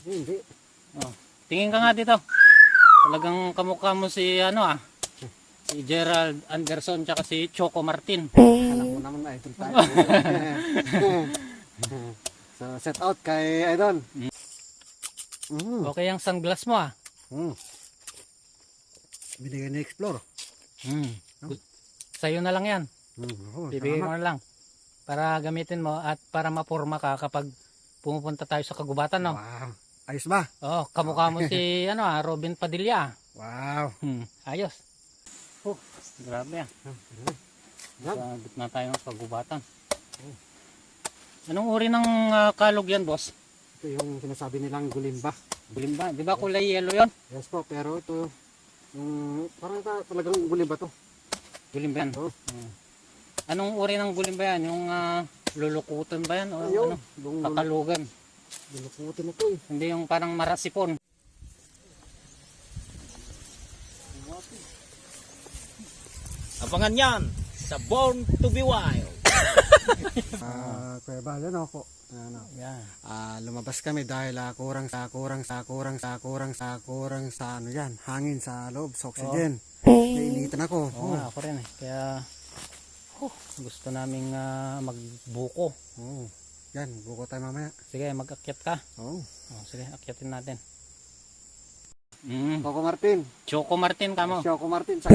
Hindi. Oh. Tingin ka nga dito. Talagang kamukha mo si si Gerald Anderson tsaka si Choco Martin. Alam mo naman na idol tayo. So set out kay Idol. Okay ang sunglass mo Binigay ni Explore. Sa'yo na lang yan. Bibigay ko Salamat. na lang. Para gamitin mo at para mapurma ka kapag pumupunta tayo sa kagubatan, no? Wow. Ayos ba? Oh, kamukha mo si Robin Padilla. Wow. Ayos. Grabe yan. Sa gitna tayo ng kagubatan. Anong uri ng kalog yan, boss? Ito yung sinasabi nilang gulimba. Gulimba. Di ba kulay yellow yon? Yes po, pero ito yung parang talagang gulimba to. Gulimba yan. Oh. Anong uri ng gulimba yan? Yung lulukutan ba yan? O Ayun. kakalugan? Lulukutin ito eh. Hindi yung parang marasipon. Abangan yan sa Born to be Wild. Kuya Bal, ano po? Yan. Lumabas kami dahil kurang sa ano yan, hangin sa loob, sa oxygen. Nainitan ako. Oo nga, ako rin eh. Kaya gusto naming magbuko. Yan, buko tayo mamaya. Sige, mag-akyat ka. Oh. Sige, akyatin natin. Coco Martin. Choco Martin ka mo. Choco Martin. Saka